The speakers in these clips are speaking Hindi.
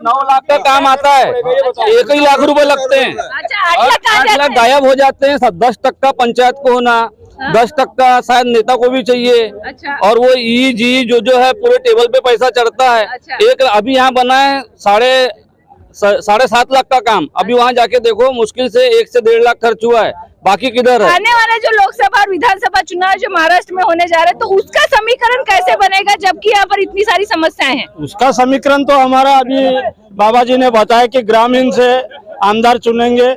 9 लाख का काम आता है, 1 ही लाख रुपए लगते हैं। अच्छा, 8 और लाख 8 लाख गायब हो जाते हैं। 10% पंचायत को होना, 10% शायद नेता को भी चाहिए। अच्छा। और वो ई जी जो है पूरे टेबल पे पैसा चढ़ता है। अच्छा। एक अभी यहाँ बना है 7.5 लाख का काम, अभी वहाँ जाके देखो मुश्किल से 1 से 1.5 लाख खर्च हुआ है, बाकी किधर है? आने वाला जो लोकसभा और विधानसभा चुनाव जो महाराष्ट्र में होने जा रहे हैं, तो उसका समीकरण कैसे बनेगा, जबकि यहाँ पर इतनी सारी समस्याएं हैं? उसका समीकरण तो हमारा अभी बाबा जी ने बताया कि ग्रामीण से आमदार चुनेंगे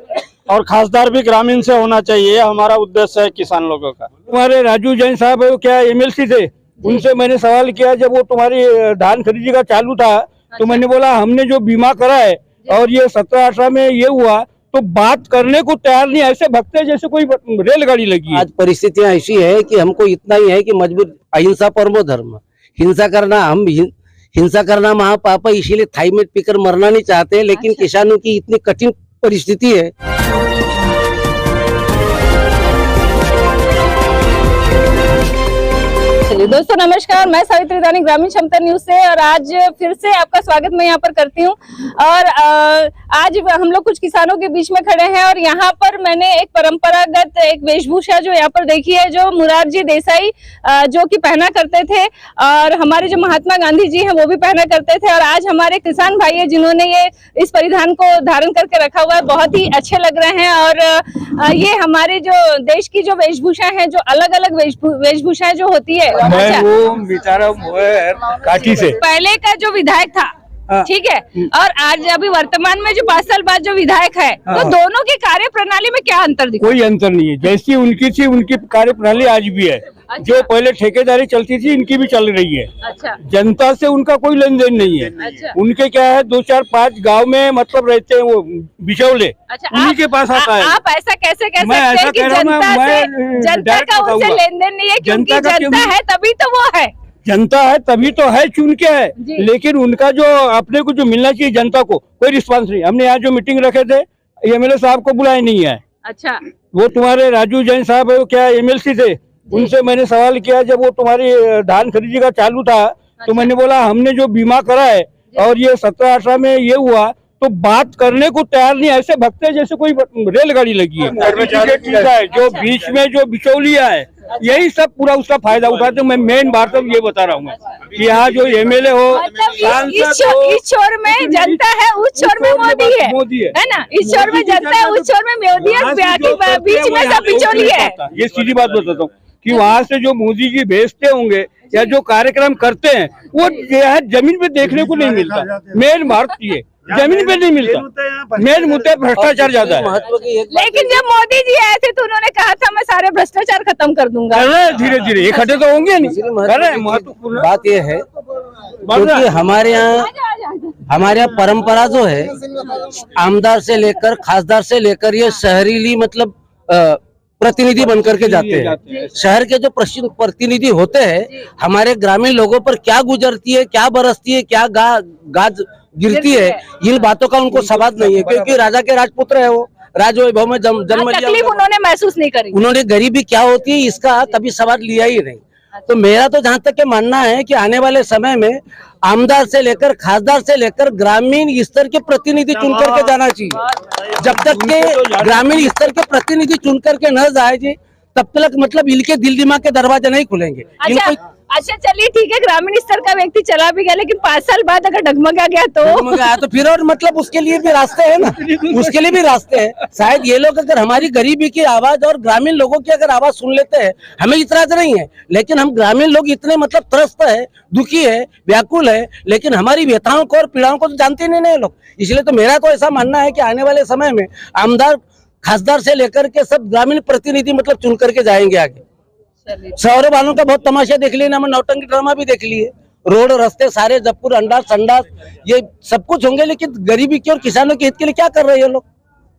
और खासदार भी ग्रामीण से होना चाहिए, हमारा उद्देश्य है किसान लोगों का। तुम्हारे राजू जैन साहब वो क्या एमएलसी थे, उनसे मैंने सवाल किया जब वो तुम्हारी धान खरीदी का चालू था, तो मैंने बोला हमने जो बीमा करा है और ये 17-18 में ये हुआ, तो बात करने को तैयार नहीं, ऐसे भगते जैसे कोई रेलगाड़ी लगी। आज परिस्थितियां ऐसी है कि हमको इतना ही है कि मजबूर, अहिंसा परमो धर्म, हिंसा करना महापाप है, इसीलिए थाई में पीकर मरना नहीं चाहते, लेकिन किसानों की इतनी कठिन परिस्थिति है। दोस्तों नमस्कार, मैं सावित्री दानी ग्रामीण क्षमता न्यूज से, और आज फिर से आपका स्वागत मैं यहाँ पर करती हूँ। और आज हम लोग कुछ किसानों के बीच में खड़े हैं, और यहाँ पर मैंने एक परंपरागत एक वेशभूषा जो यहाँ पर देखी है, जो मुरारजी देसाई जो कि पहना करते थे, और हमारे जो महात्मा गांधी जी हैं वो भी पहना करते थे। और आज हमारे किसान भाई है जिन्होंने ये इस परिधान को धारण करके रखा हुआ है, बहुत ही अच्छे लग रहे हैं। और ये हमारे जो देश की जो वेशभूषा है, जो अलग अलग वेशभूषाएं जो होती है, मैं वो बेचारा काठी से पहले का जो विधायक था, ठीक है, और आज अभी वर्तमान में जो 5 साल बाद जो विधायक है, तो दोनों की कार्य प्रणाली में क्या अंतर दिखा? कोई अंतर नहीं है, जैसी उनकी थी उनकी कार्य प्रणाली आज भी है। अच्छा। जो पहले ठेकेदारी चलती थी इनकी भी चल रही है। अच्छा। जनता से उनका कोई लेन देन नहीं है। अच्छा। उनके क्या है 2-4-5 गांव में मतलब रहते हैं वो बिचौले, अच्छा, उन्हीं के पास आता है। आप ऐसा कैसे कह मैं सकते ऐसा हैं कि कह रहा हूं, जनता का उनसे लेन देन नहीं है, क्योंकि जनता है तभी तो वो है। जनता है तभी तो है, चुन के है, लेकिन उनका जो अपने को जो मिलना चाहिए जनता को, कोई रिस्पांस नहीं। हमने यहाँ जो मीटिंग रखे थे, एमएलए साहब को बुलाया नहीं है। अच्छा। वो तुम्हारे राजू जैन साहब वो क्या एमएलसी थे, उनसे मैंने सवाल किया जब वो तुम्हारी धान खरीदी का चालू था, तो मैंने बोला हमने जो बीमा करा है और ये 17-18 में ये हुआ, तो बात करने को तैयार नहीं, ऐसे भगते जैसे कोई रेलगाड़ी लगी है। जो बीच में जो बिचौलिया है, यही सब पूरा उसका फायदा उठाते। मैं मेन बात ये बता रहा हूँ कि यहाँ जो एमएलए हो, इस छोर में जनता है, उस छोर में मोदी है ना, इस छोर में जनता है, उस छोर में मोदी है, बीच में सब बिचौली है। ये सीधी बात बताता हूँ कि वहाँ से जो मोदी जी भेजते होंगे या जो कार्यक्रम करते हैं, वो जमीन पे देखने को नहीं मिलता। मेन बात ये जमीन पे नहीं मिलता, मेन मुद्दे भ्रष्टाचार ज्यादा है। लेकिन जब मोदी जी आए थे तो उन्होंने कहा था मैं सारे भ्रष्टाचार खत्म कर दूंगा। धीरे धीरे इकट्ठे तो होंगे नहीं। महत्वपूर्ण बात यह है क्योंकि हमारे यहाँ परंपरा जो है, आमदार से लेकर खासदार से लेकर ये शहरीली मतलब प्रतिनिधि बन करके जाते हैं। शहर के जो प्रतिनिधि होते हैं, हमारे ग्रामीण लोगों पर क्या गुजरती है, क्या बरसती है, क्या गाज गिरती है, इन बातों का उनको सवाल नहीं है, क्योंकि राजा के राजपुत्र है वो, राजवैभव में जन्म लिया। तकलीफ उन्होंने महसूस नहीं करी, उन्होंने गरीबी क्या होती है इसका कभी सवाल लिया ही नहीं। तो मेरा तो जहाँ तक के मानना है कि आने वाले समय में आमदार से लेकर खासदार से लेकर ग्रामीण स्तर के प्रतिनिधि चुन करके जाना चाहिए। जब तक के ग्रामीण स्तर के प्रतिनिधि चुन करके न जाए जी, तब तक मतलब इनके दिल दिमाग के दरवाजे नहीं खुलेंगे। अच्छा चलिए ठीक है, ग्रामीण स्तर का व्यक्ति चला भी गया, लेकिन 5 साल बाद अगर डगमगा गया तो फिर और मतलब उसके लिए भी रास्ते हैं ना, उसके लिए भी रास्ते हैं। शायद ये लोग अगर हमारी गरीबी की आवाज और ग्रामीण लोगों की अगर आवाज सुन लेते हैं, हमें इतराज नहीं है, लेकिन हम ग्रामीण लोग इतने मतलब त्रस्त है, दुखी है, व्याकुल है, लेकिन हमारी व्यथाओं को और पीड़ाओं को तो जानते नहीं लोग। इसलिए तो मेरा तो ऐसा मानना है कि आने वाले समय में आमदार खासदार से लेकर के सब ग्रामीण प्रतिनिधि मतलब चुन करके जाएंगे आगे। शहरों वालों का बहुत तमाशा देख लिए ना, हम नौटंकी ड्रामा भी देख लिए, रोड रास्ते सारे जबपुर अंडास संडास ये सब कुछ होंगे, लेकिन गरीबी के और किसानों के हित के लिए क्या कर रहे हैं लोग?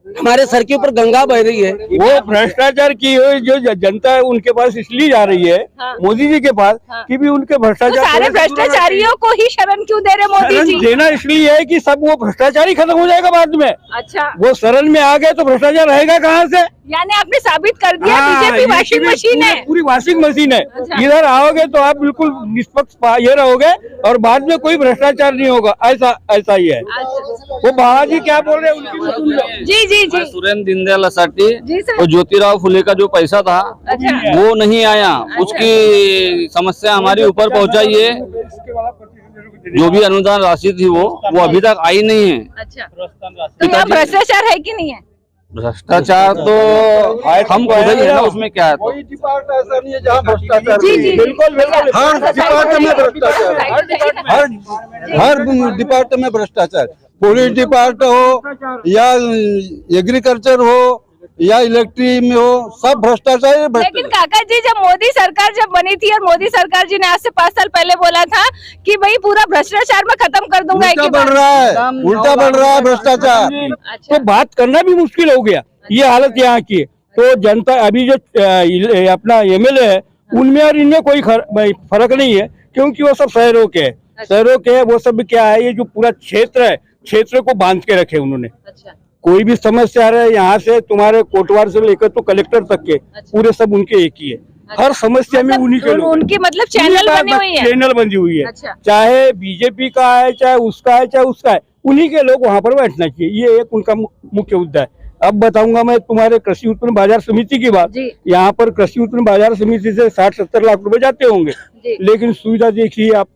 हमारे सर के ऊपर गंगा बह रही है। वो भ्रष्टाचार की जो जनता है उनके पास इसलिए जा रही है, मोदी जी के पास, कि भी उनके भ्रष्टाचार, सारे भ्रष्टाचारियों को ही शरण क्यों दे रहे मोदी जी? देना इसलिए है कि सब वो भ्रष्टाचार ही खत्म हो जाएगा बाद में। अच्छा, वो शरण में आ गए तो भ्रष्टाचार रहेगा कहाँ से? यानी आपने साबित कर दिया हाँ, बीजेपी वॉशिंग मशीन है। पूरी वॉशिंग मशीन है। अच्छा। इधर आओगे तो आप बिल्कुल निष्पक्ष ये रहोगे और बाद में कोई भ्रष्टाचार नहीं होगा, ऐसा ही है। वो बाबा जी क्या बोल रहे हैं उनकी भी सुन लो। जी जी जी सुरेंद्र दीनदयालसाठी जी सर। और ज्योतिराव फुले का जो पैसा था अच्छा वो नहीं आया, उसकी समस्या हमारे ऊपर पहुंचाई है। जो भी अनुदान राशि थी वो अभी तक आई नहीं है। अच्छा, तो यहाँ भ्रष्टाचार है कि नहीं है? भ्रष्टाचार तो हम खुद ही है ना, उसमें क्या है? कोई डिपार्टमेंट ऐसा नहीं है जहाँ भ्रष्टाचार जी, जी, जी। बिल्कुल बिल्कुल हर डिपार्टमेंट में भ्रष्टाचार, हर डिपार्टमेंट में भ्रष्टाचार, पुलिस डिपार्ट हो या एग्रीकल्चर हो या इलेक्ट्रिक में हो, सब भ्रष्टाचार ही भ्रष्टाचार। लेकिन काका जी, जब मोदी सरकार जब बनी थी और मोदी सरकार जी ने आज से 5 साल पहले बोला था कि भाई पूरा भ्रष्टाचार मैं खत्म कर दूंगा एक उल्टा ही बढ़ बार। रहा है, उल्टा बढ़ रहा है भ्रष्टाचार। अच्छा, तो बात करना भी मुश्किल हो गया, ये हालत यहाँ की है। तो जनता अभी जो अपना एमएलए है उनमें और इनमें कोई फर्क नहीं है, क्योंकि वो सब शहरों के है। शहरों के है वो सब क्या है, ये जो पूरा क्षेत्र है, क्षेत्र को बांध के रखे उन्होंने। अच्छा, कोई भी समस्या रहे यहाँ से तुम्हारे कोटवार से लेकर तो कलेक्टर तक के पूरे सब उनके एक ही है। हर समस्या में उन्हीं के लोग, उनकी मतलब चैनल बनी हुई है। चैनल बनी हुई है। अच्छा। चाहे बीजेपी का है, चाहे उसका है, चाहे उसका है, उन्हीं के लोग वहाँ पर बैठना चाहिए। ये एक उनका मुख्य मुद्दा है। अब बताऊंगा मैं तुम्हारे कृषि उत्पन्न बाजार समिति की बात। यहाँ पर कृषि उत्पन्न बाजार समिति से 60-70 लाख रुपए जाते होंगे, लेकिन सुविधा देखिए आप।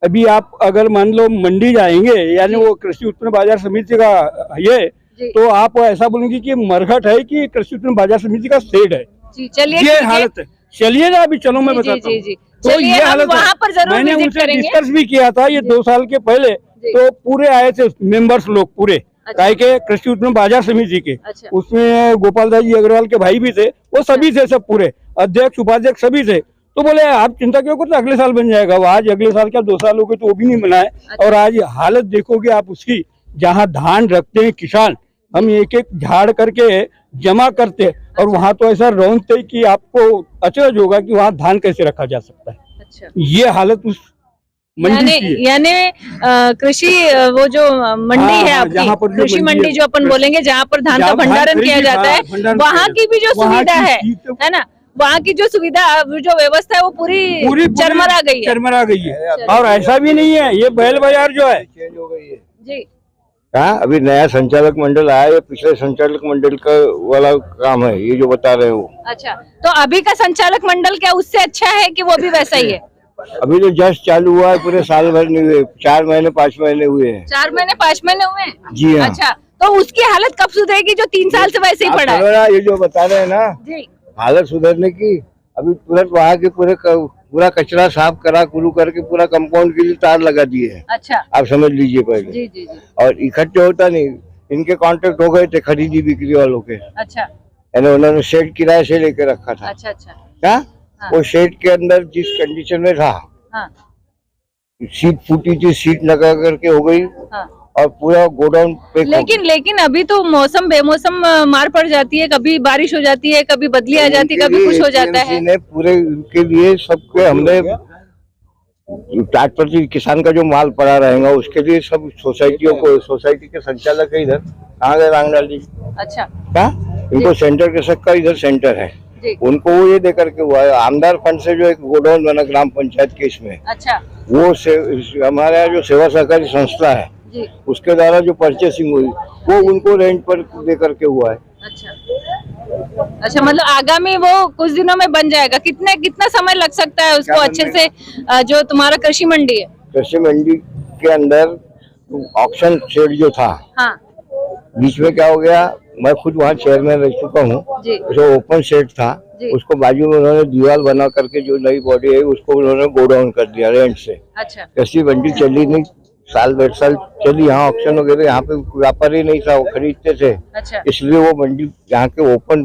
अभी आप अगर मान लो मंडी जाएंगे, यानी वो कृषि उत्पन्न बाजार समिति का ये, तो आप ऐसा बोलेंगे कि मरघट है कि कृषि उत्पन्न बाजार समिति का शेड है। चलिए, ये हालत है। चलिए ना, अभी चलो मैं बताता हूँ। तो ये हालत वहाँ पर जरूर मैंने विजिट उनसे करेंगे। डिस्कस भी किया था ये 2 साल के पहले, तो पूरे आए थे मेंबर्स लोग पूरे, काहे के कृषि उत्पन्न बाजार समिति के। अच्छा। उसमें गोपाल दास जी अग्रवाल के भाई भी थे, वो सभी थे, सब पूरे अध्यक्ष उपाध्यक्ष सभी थे। तो बोले आप चिंता क्यों करते, अगले साल बन जाएगा। वो आज अगले साल क्या 2 साल हो गए तो वो भी नहीं बना है। और आज हालत देखोगे आप उसकी, जहाँ धान रखते हैं किसान, हम एक एक झाड़ करके जमा करते हैं, और वहाँ तो ऐसा रौनते कि आपको अचरज होगा कि वहाँ धान कैसे रखा जा सकता है। अच्छा, ये हालत उस मंडी की है। यानी कृषि वो जो मंडी है आपकी, कृषि मंडी जो अपन बोलेंगे, जहाँ पर धान का भंडारण किया जाता है, वहाँ की भी जो सुविधा है ना, वहाँ की जो सुविधा, जो व्यवस्था है वो पूरी चरमरा गई है। चरमरा गई है। और ऐसा भी नहीं है, ये बैल बाजार जो है चेंज हो गई है जी। हाँ, अभी नया संचालक मंडल आया है, पिछले संचालक मंडल का वाला काम है ये जो बता रहे हो। अच्छा, तो अभी का संचालक मंडल क्या उससे अच्छा है कि वो भी वैसा ही है? अभी तो जस्ट चालू हुआ है, पूरे साल भर नहीं हुए, 4 महीने 5 महीने हुए हैं। 4 महीने 5 महीने हुए हैं? जी हाँ। अच्छा, तो उसकी हालत कब सुधरेगी जो 3 साल से वैसे ही पड़ा है? ये जो बता रहे हैं ना जी, हालत सुधरने की, अभी तुरंत वहाँ के पूरा कचरा साफ करा कुरू करके पूरा कंपाउंड के लिए तार लगा दिए है। अच्छा, आप समझ लीजिए पहले। जी जी जी। और इकट्ठे होता नहीं, इनके कॉन्ट्रैक्ट हो गए थे खरीदी बिक्री वालों के, अच्छा यानी उन्होंने शेड किराए से लेके रखा था। अच्छा अच्छा, क्या हाँ। वो शेड के अंदर जिस कंडीशन में था, हाँ सीट फूटी थी, सीट लगा करके हो गई, हाँ। और पूरा गोडाउन पे लेकिन अभी तो मौसम बेमौसम मार पड़ जाती है, कभी बारिश हो जाती है, कभी बदली आ जाती है, कभी कुछ हो जाता है। ने पूरे के लिए सबके हमने तात्पर्य किसान का जो माल पड़ा रहेगा उसके लिए सब सोसाइटियों को, सोसाइटी के संचालक है इधर, कहाँ गए रांगलाल जी? अच्छा, क्या इनको सेंटर के सबका इधर सेंटर है, उनको वो ये दे करके हुआ है आमदार फंड से जो एक गोडाउन बना ग्राम पंचायत के इसमें। अच्छा, वो हमारे यहाँ जो सेवा सहकारी संस्था है जी, उसके द्वारा जो परचेसिंग हुई वो उनको रेंट पर दे करके हुआ है। अच्छा, मतलब आगामी वो कुछ दिनों में बन जाएगा। कितना समय लग सकता है उसको अच्छे से? जो तुम्हारा कृषि मंडी है, कृषि मंडी के अंदर ऑक्शन शेड जो था, हाँ, बीच में क्या हो गया, मैं खुद वहाँ चेयरमैन रह चुका हूँ, जो ओपन शेड था उसको बाजू में उन्होंने दीवार बना करके जो नई बॉडी है उसको उन्होंने गोडाउन कर दिया रेंट से। अच्छा, कृषि मंडी चली नहीं, 1-1.5 साल चली, यहाँ ऑक्शन वगैरह यहाँ पे व्यापार ही नहीं था, वो खरीदते थे। अच्छा, इसलिए वो मंडी यहाँ के ओपन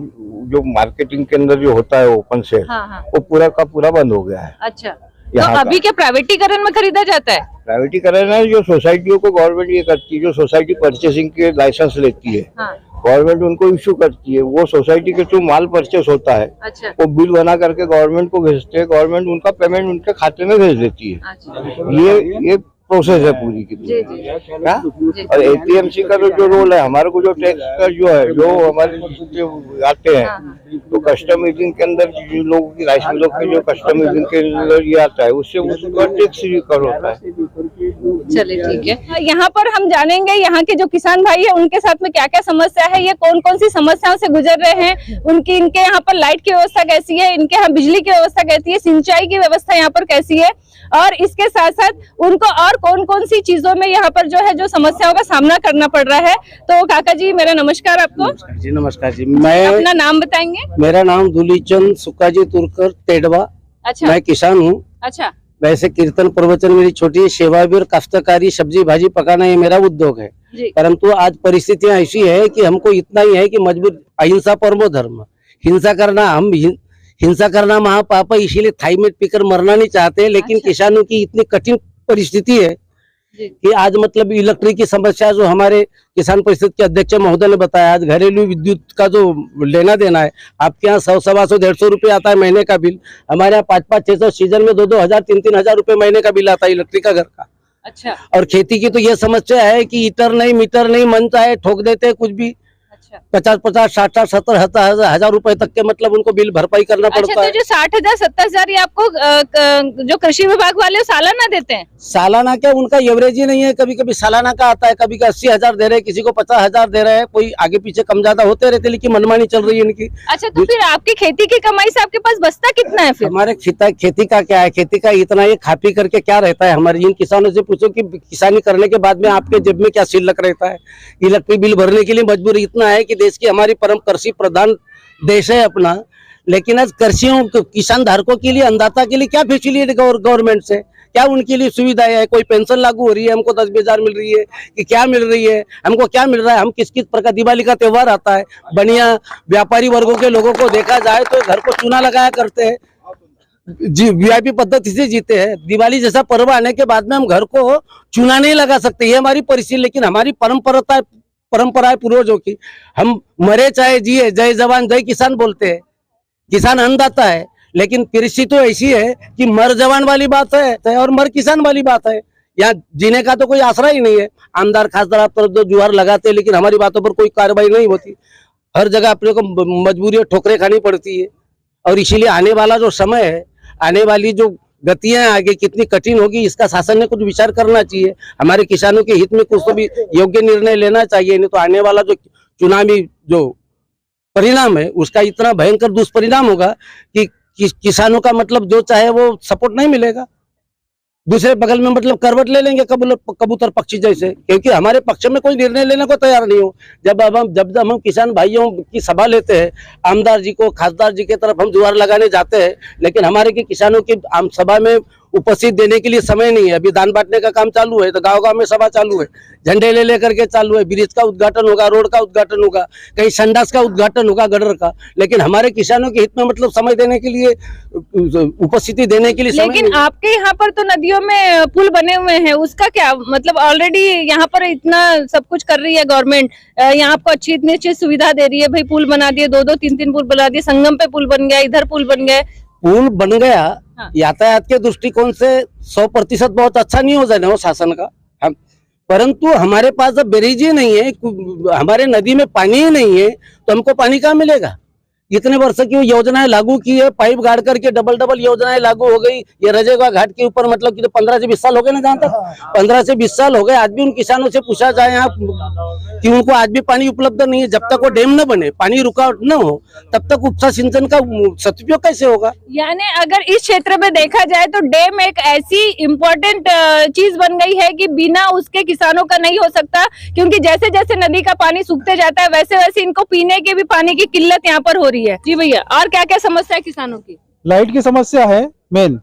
जो मार्केटिंग के अंदर जो होता है ओपन से, हाँ, हाँ, वो पूरा का पूरा बंद हो गया है। अच्छा, तो अभी क्या प्राइवेटीकरण में खरीदा जाता है? प्राइवेटीकरण है, जो सोसाइटियों को गवर्नमेंट ये करती है, जो सोसाइटी परचेसिंग के लाइसेंस लेती है, गवर्नमेंट उनको इश्यू करती है, वो सोसाइटी के थ्रू माल परचेस होता है। अच्छा, वो बिल बना करके गवर्नमेंट को भेजते हैं, गवर्नमेंट उनका पेमेंट उनके खाते में भेज देती है। अच्छा, ये प्रोसेस है पूरी की जी पूरी। जी हाँ? और एपीएमसी का जो रोल है, हमारे को जो टैक्स का जो है, जो हमारे जो आते हैं, तो कस्टम यूजिंग के अंदर जो लोगों की राइस मिलों के जो कस्टम यूजिंग के अंदर ये आता है, उससे उसका टैक्स रिकवर होता है। चलिए ठीक है। यहाँ पर हम जानेंगे यहाँ के जो किसान भाई है उनके साथ में क्या क्या समस्या है, ये कौन कौन सी समस्याओं से गुजर रहे हैं, उनकी इनके यहाँ पर लाइट की व्यवस्था कैसी है, इनके यहाँ बिजली की व्यवस्था कैसी है, सिंचाई की व्यवस्था यहाँ पर कैसी है, और इसके साथ साथ उनको और कौन कौन सी चीजों में यहाँ पर जो है जो समस्याओं का सामना करना पड़ रहा है। तो काका जी मेरा नमस्कार आपको। जी नमस्कार जी, मैं अपना नाम बताएंगे। मेरा नाम धूलीचंद सुक्काजी तुरकर तेडवा, अच्छा मैं किसान हूँ। अच्छा वैसे कीर्तन प्रवचन मेरी छोटी सेवा भी और काश्तकारी सब्जी भाजी पकाना ये मेरा उद्योग है, जी परंतु आज परिस्थितियां ऐसी है कि हमको इतना ही है कि मजबूर, अहिंसा परमो धर्म, हिंसा करना हम हिंसा करना महापाप है, इसीलिए थाई मीट पीकर मरना नहीं चाहते। लेकिन अच्छा। किसानों की इतनी कठिन परिस्थिति है जी कि आज मतलब इलेक्ट्रिक की समस्या, जो हमारे किसान परिषद के अध्यक्ष महोदय ने बताया, आज घरेलू विद्युत का जो लेना देना है, आपके यहाँ 100, 125, 150 रुपये आता है महीने का बिल, हमारे यहाँ 5-5, 600, सीजन में 2-2 हजार 3-3 हजार रुपये महीने का बिल आता है इलेक्ट्रिक का घर का। अच्छा और खेती की तो ये समस्या है कि हीटर नहीं, मीटर नहीं, मन चाहे ठोक देते हैं कुछ भी, अच्छा 50-50, 60-60, 70-70 हजार रुपए तक के मतलब उनको बिल भरपाई करना अच्छा। पड़ता तो है। जो 60,000 70,000 ये आपको जो कृषि विभाग वाले सालाना देते हैं? सालाना क्या, उनका एवरेज ही नहीं है, कभी कभी सालाना का आता है, कभी 80,000 दे रहे हैं, किसी को 50,000 दे रहे हैं, कोई आगे पीछे कम ज्यादा होते रहते, लेकिन मनमानी चल रही है इनकी। अच्छा तो फिर आपकी खेती की कमाई से आपके पास बचता कितना है फिर? हमारे खेती का क्या है, खेती का इतना ये खा पी करके क्या रहता है। हमारे इन किसानों से पूछो कि किसानी करने के बाद में आपके जेब में क्या सिलक रहता है। इलेक्ट्रिक बिल भरने के लिए मजबूरी इतना है कि देश की हमारी परम कृषि प्रधान देश है अपना, लेकिन आज कृषियों किसान धारकों के लिए, अन्नदाता के लिए क्या फैसिलिटी गवर्नमेंट से, क्या उनके लिए सुविधाएं है? कोई पेंशन लागू हो रही है, हमको 10,000 मिल रही है कि क्या मिल रही है, हमको क्या मिल रहा है? हम किस किस प्रकार, दिवाली का त्योहार आता है, बढ़िया व्यापारी वर्गों के लोगों को देखा जाए तो घर को चूना लगाया करते हैं, जी वीआईपी पद्धति से जीते हैं। दिवाली जैसा पर्व आने के बाद में हम घर को चूना नहीं लगा सकते, ये हमारी परिस्थिति। लेकिन हमारी परंपरा है पूर्वजों की, हम मरे चाहे जिए, जय जवान जय किसान बोलते हैं, किसान अन्नदाता है। लेकिन परिस्थिति तो ऐसी है कि मर जवान वाली बात है और मर किसान वाली बात है। यहाँ जीने का तो कोई आसरा ही नहीं है। आमदार खासदार आप तो जुआर लगाते हैं, लेकिन हमारी बातों पर कोई कार्रवाई नहीं होती। हर जगह अपने को मजबूरी और ठोकरें खानी पड़ती है। और इसीलिए आने वाला जो समय है, आने वाली जो गतियां आगे कितनी कठिन होगी, इसका शासन ने कुछ विचार करना चाहिए। हमारे किसानों के हित में कुछ तो भी योग्य निर्णय लेना चाहिए, नहीं तो आने वाला जो चुनावी जो परिणाम है उसका इतना भयंकर दुष्परिणाम होगा कि किसानों का मतलब जो चाहे वो सपोर्ट नहीं मिलेगा। दूसरे बगल में मतलब करवट ले लेंगे कबूतर पक्षी जैसे, क्योंकि हमारे पक्ष में कोई निर्णय लेने को तैयार नहीं हो। जब हम किसान भाइयों की सभा लेते हैं, आमदार जी को, खासदार जी के तरफ हम जुआर लगाने जाते हैं, लेकिन हमारे के किसानों की आम सभा में उपस्थित देने के लिए समय नहीं है। अभी दान बांटने का काम चालू है, तो गांव-गांव में सभा चालू है, झंडे ले लेकर के चालू है, ब्रिज का उद्घाटन होगा, रोड का उद्घाटन होगा, कहीं संडास का उद्घाटन होगा, गडर का, लेकिन हमारे किसानों के हित में मतलब समय देने के लिए, उपस्थिति देने के लिए समय लेकिन आपके यहाँ पर तो नदियों में पुल बने हुए हैं, उसका क्या मतलब? ऑलरेडी यहाँ पर इतना सब कुछ कर रही है गवर्नमेंट, यहाँ आपको इतनी अच्छी सुविधा दे रही है, भाई पुल बना दिए, 2-2, 3-3 पुल बना दिए, संगम पे पुल बन गया, इधर पुल बन गए, पुल बन गया। हाँ। यातायात के दृष्टिकोण से 100% बहुत अच्छा नहीं हो जाने वो शासन का, परंतु हमारे पास जब बैरेज ही नहीं है, हमारे नदी में पानी ही नहीं है, तो हमको पानी कहाँ मिलेगा? इतने वर्ष की योजनाएं लागू की है, पाइप गाड़ करके डबल योजनाएं लागू हो गई। ये रजेगा घाट के ऊपर मतलब कि 15 से 20 साल हो गए ना, जहाँ तक 15 से 20 साल हो गए, आज भी उन किसानों से पूछा जाए यहाँ कि उनको आज भी पानी उपलब्ध नहीं है। जब तक वो डैम न बने, पानी रुकावट न हो, तब तक उपसा सिंचन का सदुपयोग कैसे होगा? यानी अगर इस क्षेत्र में देखा जाए तो डैम एक ऐसी इम्पोर्टेंट चीज बन गई है कि बिना उसके किसानों का नहीं हो सकता, क्योंकि जैसे जैसे नदी का पानी सूखते जाता है वैसे वैसे इनको पीने के भी पानी की किल्लत यहाँ पर हो रही है। जी भैया, और क्या क्या समस्या है किसानों की? लाइट की समस्या है मेन।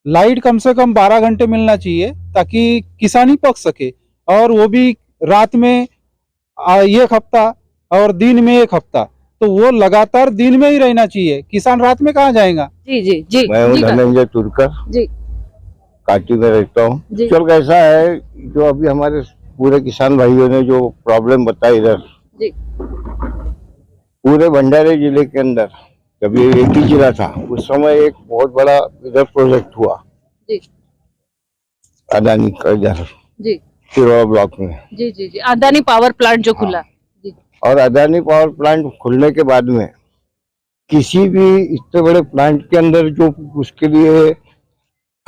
लाइट कम से कम 12 घंटे मिलना चाहिए ताकि किसानी पक सके, और वो भी रात में 1 हफ्ता और दिन में 1 हफ्ता, तो वो लगातार दिन में ही रहना चाहिए। किसान रात में कहाँ जाएगा? जी जी जी, मैं हूँ धनंजय तुरकर जी, काटी में रहता हूँ। जी। चल कैसा है, जो अभी हमारे पूरे किसान भाइयों ने जो प्रॉब्लम बताई इधर, जी, पूरे भंडारी जिले के अंदर जब ये एक ही जिला था, उस समय एक बहुत बड़ा इधर प्रोजेक्ट हुआ। जी, अदानी का इधर जी तिरोड़ा ब्लॉक में। जी जी जी, अदानी पावर प्लांट जो खुला। जी और अदानी पावर प्लांट खुलने के बाद में किसी भी इतने बड़े प्लांट के अंदर जो उसके लिए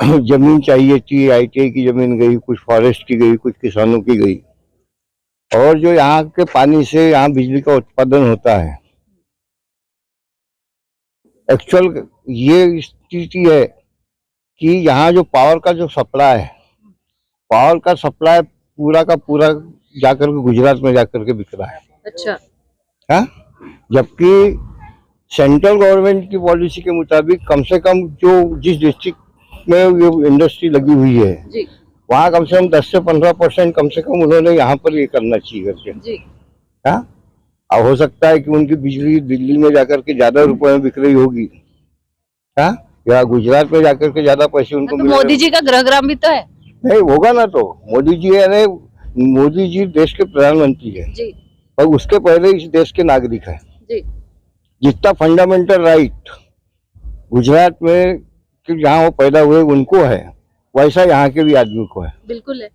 जमीन चाहिए थी, ITI की जमीन गई, कुछ फॉरेस्ट की गई, कुछ किसानों की गई, और जो यहाँ के पानी से यहाँ बिजली का उत्पादन होता है, एक्चुअल ये स्थिति है कि यहाँ जो पावर का जो सप्लाई है, पावर का सप्लाई पूरा का पूरा जाकर के गुजरात में जाकर के बिक रहा है। अच्छा। हाँ, जबकि सेंट्रल गवर्नमेंट की पॉलिसी के मुताबिक कम से कम जो जिस डिस्ट्रिक्ट में ये इंडस्ट्री लगी हुई है जी वहाँ कम से कम 10 से 15% कम से कम उन्होंने यहाँ पर ये करना चाहिए करके। जी हाँ, अब हो सकता है कि उनकी बिजली दिल्ली में जाकर के ज्यादा रुपए में बिक रही होगी, हाँ, या गुजरात में जाकर के ज्यादा पैसे उनको तो मिल रहे मोदी जी का गृहग्राम भी तो है। नहीं होगा ना। तो मोदी जी है, मोदी जी देश के प्रधानमंत्री है जी और उसके पहले इस देश के नागरिक है। जी जितना फंडामेंटल राइट गुजरात में कि जहाँ वो पैदा हुए उनको है, वैसा यहाँ के भी आदमी को है। बिल्कुल है।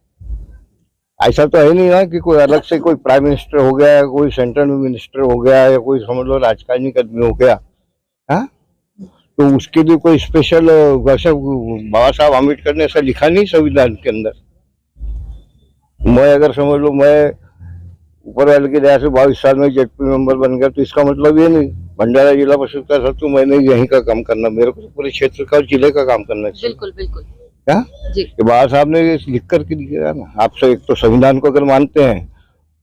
ऐसा तो है नहीं ना कि कोई अलग से कोई प्राइम मिनिस्टर हो गया, कोई सेंट्रल मिनिस्टर हो गया, या कोई समझ लो राजकारणिक आदमी हो गया, हाँ, तो उसके लिए कोई स्पेशल वैसे बाबा साहब आम्बेडकर ने ऐसा लिखा नहीं संविधान के अंदर। मैं अगर समझ लो मैं ऊपर वाले की दया से 22 साल में जेडपी मेंबर बन गया, तो इसका मतलब ये नहीं भंडारा जिला परिषद का था तो मैंने यहीं का काम करना, मेरे को पूरे क्षेत्र का और जिले का काम करना चाहिए। बिल्कुल बिल्कुल। क्या जी बाबा साहब ने लिख करके दिया ना आपसे। एक तो संविधान को अगर मानते हैं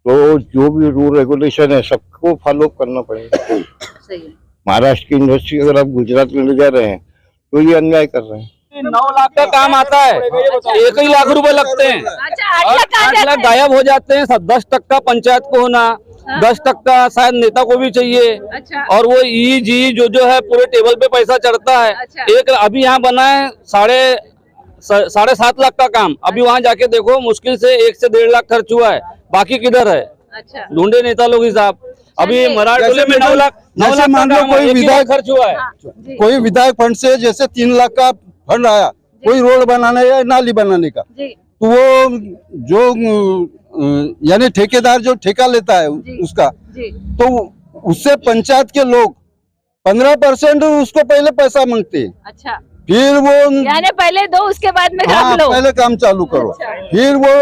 तो जो भी रूल रेगुलेशन है सबको फॉलो करना पड़ेगा। सही है। महाराष्ट्र की इंडस्ट्री अगर आप गुजरात में ले जा रहे हैं तो ये अन्याय कर रहे हैं। 9 लाख का काम आता है, 1 ही लाख रुपए लगते हैं अच्छा, और 8 लाख गायब हो जाते हैं। 10% पंचायत को होना, 10% शायद नेता को भी चाहिए। अच्छा। और वो EG जो है पूरे टेबल पे पैसा चढ़ता है। अच्छा। एक अभी यहाँ बना है 7.5 लाख का काम, अभी वहाँ जाके देखो मुश्किल से 1 से 1.5 लाख खर्च हुआ है, बाकी किधर है? अच्छा। ढूंढे नेता लोग हिसाब। अभी चलिए। मराठवाड़े में 9 लाख जैसे मान लो का कोई 1 ही लाख विधायक खर्च हुआ है। हाँ, जी कोई विधायक फंड से जैसे 3 लाख का फंड आया कोई रोड बनाने या नाली बनाने का, जी तो वो जो यानी ठेकेदार जो ठेका लेता है जी। उसका, जी तो उससे पंचायत के लोग 15% उसको पहले पैसा मांगते हैं, अच्छा। फिर वो यानी पहले दो उसके बाद में हाँ काम लो। पहले काम चालू करो। अच्छा। फिर वो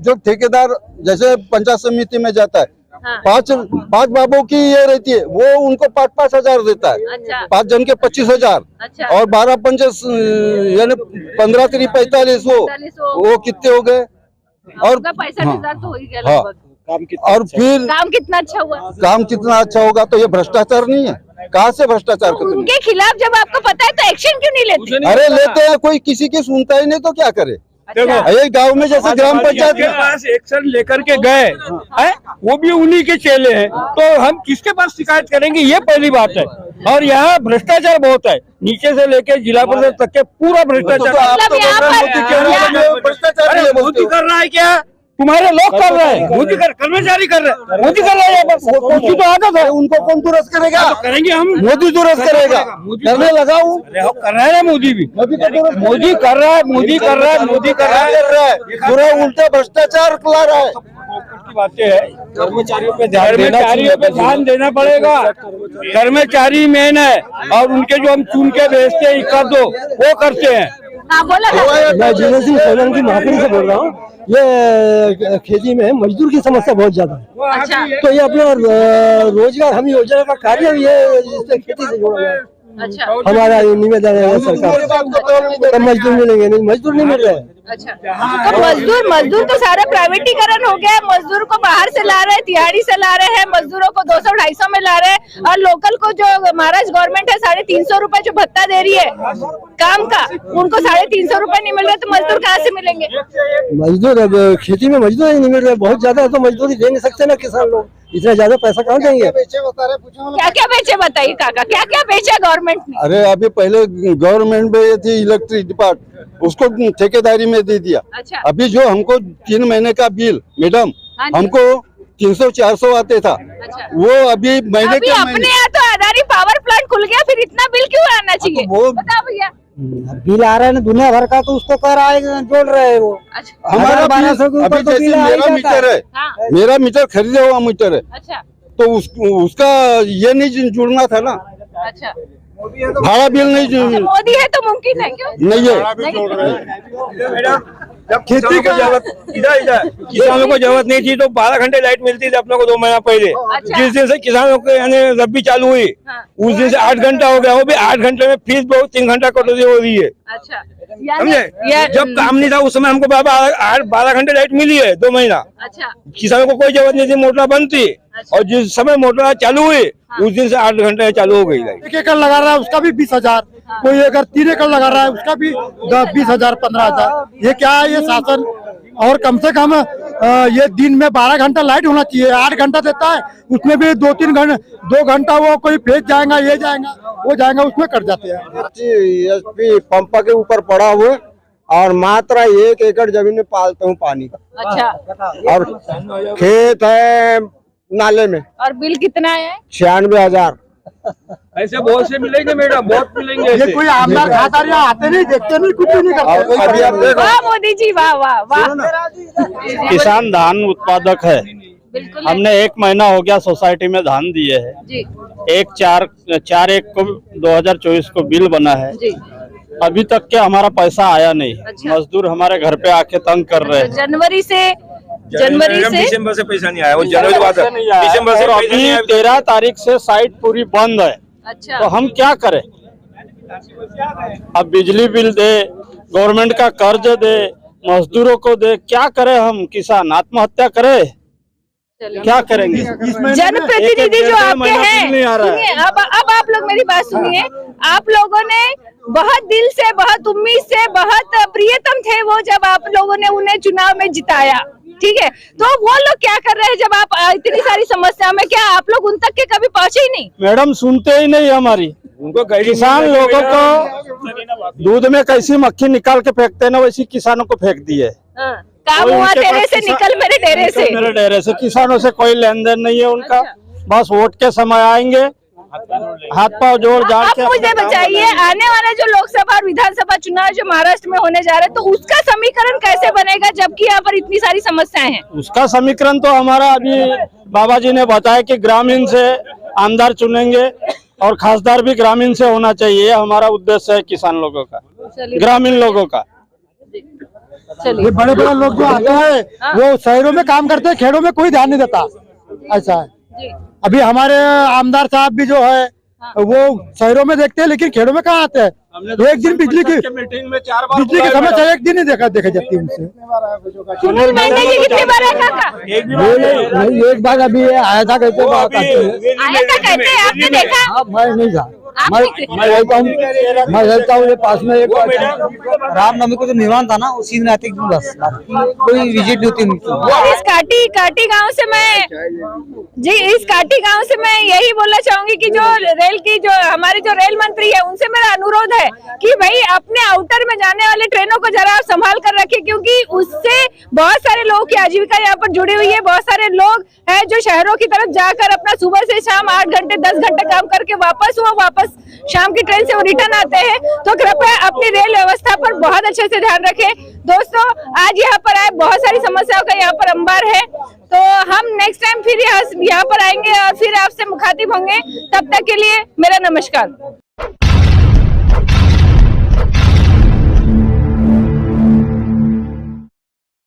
जो ठेकेदार जैसे पंचायत समिति में जाता है, हाँ। 5 बाबों की ये रहती है, वो उनको 5-5 हजार देता है। अच्छा। 5 जन के 25,000 अच्छा। और 12 पंचे यानी 15 3 45 वो कितने हो गए? और उनका पैसा हाँ, हजार तो हो ही गया हाँ, लगभग। और फिर काम कितना अच्छा हुआ? काम कितना अच्छा होगा? तो ये भ्रष्टाचार नहीं है? कहाँ से भ्रष्टाचार तो करते उनके खिलाफ जब आपको पता है तो एक्शन क्यों नहीं लेते? अरे लेते हैं, कोई किसी की सुनता ही नहीं तो क्या करे? अच्छा। ये गांव में जैसे ग्राम पंचायत के पास एक्शन लेकर के गए हैं, वो भी उन्हीं के चेले हैं, तो हम किसके पास शिकायत करेंगे? ये पहली बात है। और यहाँ भ्रष्टाचार बहुत है, नीचे से लेके जिला परिषद तक के पूरा भ्रष्टाचार। तो आप तो मतलब यहाँ बोल रहे पर- मोदी कह रहे हैं कि भ्रष्टाचार अरे नहीं है, मोदी बोलते हो। कर रहा है क्या? तुम्हारे लोग कर रहे हैं, मोदी कर्मचारी कर रहे हैं, मोदी कर रहा है। मोदी तो आदत है, उनको कौन दुरुस्त करेगा? करेंगे हम। मोदी दुरुस्त करेगा, करने लगा हूँ। अरे हो कर रहा है ना मोदी भी, मोदी तो दुरुस्त मोदी कर रहा है, मोदी कर रहा है, मोदी कर रहा है। पूरा उल्टा भ्रष्टाचार ला रहा है। की बातें है, कर्मचारियों पे ध्यान देना पड़ेगा। कर्मचारी मेन है और उनके जो हम चुन के भेजते हैं कर दो वो करते हैं। हाँ बोला ना। मैं जीवन सिंह सोलंकी महापुर से बोल रहा हूँ। ये खेती में मजदूर की समस्या बहुत ज्यादा है, अच्छा तो ये अपना रोजगार हमी योजना का कार्य ये इससे खेती से जुड़ा है। अच्छा हमारा ये निवेदन है सरकार, तो मजदूर मिलेंगे नहीं, मजदूर नहीं मिल रहे हैं। अच्छा। तो मजदूर तो सारा प्राइवेटीकरण हो गया। मजदूर को बाहर से ला रहे हैं, तिहाड़ी से ला रहे हैं, मजदूरों को 200-250 में ला रहे हैं, और लोकल को जो महाराष्ट्र गवर्नमेंट है 350 रुपए जो भत्ता दे रही है काम का, उनको 350 रुपए नहीं मिल रहे, तो मजदूर कहाँ से मिलेंगे? मजदूर अब खेती में मजदूर ही नहीं मिल रहे, बहुत ज्यादा है, तो मजदूरी दे नहीं सकते ना किसान लोग, इतना ज्यादा पैसा कहाँ देंगे? क्या क्या बेचे बताइए काका, क्या क्या बेचा गवर्नमेंट ने? अरे अभी पहले गवर्नमेंट में ये थी इलेक्ट्रिक डिपार्ट, उसको ठेकेदारी में दे दिया। अच्छा। अभी जो हमको 3 महीने का बिल मैडम हाँ जी। हमको 300-400 आते था, अच्छा। वो अभी महीने अभी के अपने यहाँ तो अदानी पावर प्लांट खुल गया, फिर इतना बिल क्यों आना चाहिए? वो- बताओ भैया। बिल आ रहा है ना दुनिया भर का, तो उसको कह रहा है जोड़ रहे हैं वो। अच्छा हमारा 1200 के ऊपर तो बिल आ ही मेरा जाता मीटर है, हाँ मेरा मीटर खरीदे हुआ मीटर है, अच्छा तो उसका ये नहीं जुड़ना था ना, अच्छा भाड़ा बिल नहीं तो मोदी है तो मुमकिन है क्यों नहीं है। खेती की जरूरत इधर किसानों को जरूरत नहीं थी तो 12 घंटे लाइट मिलती थी अपने को 2 महीना पहले। अच्छा। जिस दिन से किसानों के यानी रबी चालू हुई हाँ। उस दिन से 8 घंटा हो गया, वो भी 8 घंटे में फीस बहुत 3 घंटा कटौती हो रही है। अच्छा समझे, जब काम नहीं था उस समय हमको 12 घंटे लाइट मिली है 2 महीना। अच्छा किसानों को कोई जरूरत नहीं थी, मोटर बंद थी, और जिस समय मोटर चालू हुई उस दिन से 8 घंटे चालू हो गई लाइट। 1 एकड़ लगा रहा है उसका भी 20,000, कोई अगर 3 एकड़ लगा रहा है उसका भी 20,000 15,000। ये क्या है ये शासन? और कम से कम ये दिन में 12 घंटा लाइट होना चाहिए, 8 घंटा देता है उसमें भी 2 घंटा वो कोई फेंक जाएगा, ये जाएगा वो जाएगा, उसमें कट जाते हैं। एसपी पंप के ऊपर पड़ा हुआ और मात्र 1 एकड़ जमीन में पालता हूँ पानी, अच्छा और खेत है नाले में। और बिल कितना है? 96,000। ऐसे बहुत से मिलेंगे मैडम, बहुत मिलेंगे। ये कोई आमदार खातार यहाँ आते नहीं, देखते नहीं, कुछ भी नहीं करते। अभी आप देखो, वाह मोदी जी, वाह वाह वाह। किसान धान उत्पादक है। बिल्कुल हमने 1 महीना हो गया सोसाइटी में धान दिए है। जी 1/4 को 2024 को बिल बना है, जी। अभी तक के हमारा पैसा आया नहीं। अच्छा। मजदूर हमारे घर पे आके तंग कर रहे हैं। जनवरी से दिसंबर से पैसा नहीं आया, वो जनवरी बाद दिसंबर से और पैसा नहीं अभी आया। 13 तारीख से साइट पूरी बंद है, अच्छा तो हम क्या करें? अब बिजली बिल दे, गवर्नमेंट का कर्ज दे, मजदूरों को दे, क्या करें हम? किसान आत्महत्या करें, क्या करेंगे? जनप्रतिनिधि जो आपके हैं, सुनिए अब आप लोग मेरी बात सुनिए। आप लोगों ने बहुत दिल से, बहुत उम्मीद से, बहुत प्रियतम थे वो जब आप लोगों ने उन्हें चुनाव में जिताया, ठीक है? तो वो लोग क्या कर रहे हैं जब आप इतनी सारी समस्या में, क्या आप लोग उन तक के कभी पहुंचे ही नहीं? मैडम सुनते ही नहीं हमारी। उनको किसान लोगों को दूध में कैसी मक्खी निकाल के फेंकते ना, वैसी किसानों को फेंक दिए। काम हुआ तेरे से, निकल मेरे डेरे से। मेरे डेरे से किसानों से कोई लेन देन नहीं है उनका। बस वोट के समय आएंगे, हाथ पांव जोड़ जाड़ आप के। मुझे बताइए, आने वाला जो लोकसभा और विधानसभा चुनाव जो महाराष्ट्र में होने जा रहे हैं, तो उसका समीकरण कैसे बनेगा जबकि यहाँ पर इतनी सारी समस्याएं हैं? उसका समीकरण तो हमारा अभी बाबा जी ने बताया कि ग्रामीण से आमदार चुनेंगे और खासदार भी ग्रामीण से होना चाहिए। हमारा उद्देश्य है किसान लोगों का, ग्रामीण लोगों का। ये बड़े बड़े लोग जो आते हैं वो शहरों में काम करते हैं, खेड़ों में कोई ध्यान नहीं देता, ऐसा है। अभी हमारे आमदार साहब भी जो है वो शहरों में देखते हैं, लेकिन खेड़ों में कहाँ आते हैं? एक दिन बिजली मीटिंग में 4 बार की समस्या एक दिन नहीं देखे जाती उनसे। सुनील मेहता जी कितनी बार आए काका? नहीं, एक बार अभी आया था, कहते आया था कहते हैं, आपने देखा? मैं नहीं था, आप नहीं थे? मैं रहता हूँ ये पास में। एक रामनवमी को जो निर्माण था ना, उसी दिन आती बस, कोई विजिट नहीं होती उनकी। और इस काटी गांव से मैं यही बोलना चाहूंगी कि जो हमारे जो रेल मंत्री है उनसे मेरा अनुरोध है कि भाई अपने आउटर में जाने वाले ट्रेनों को जरा आप संभाल कर रखें, क्योंकि उससे बहुत सारे लोगों की आजीविका यहाँ पर जुड़ी हुई है। बहुत सारे लोग हैं जो शहरों की तरफ जाकर अपना सुबह से शाम 8 घंटे 10 घंटे काम करके वापस शाम की ट्रेन से वो रिटर्न आते हैं। तो कृपया अपनी रेल व्यवस्था पर बहुत अच्छे से ध्यान रखें। दोस्तों, आज यहाँ पर आए, बहुत सारी समस्याओं का यहाँ पर अंबार है, तो हम नेक्स्ट टाइम फिर यहाँ पर आएंगे और फिर आपसे मुखातिब होंगे। तब तक के लिए मेरा नमस्कार।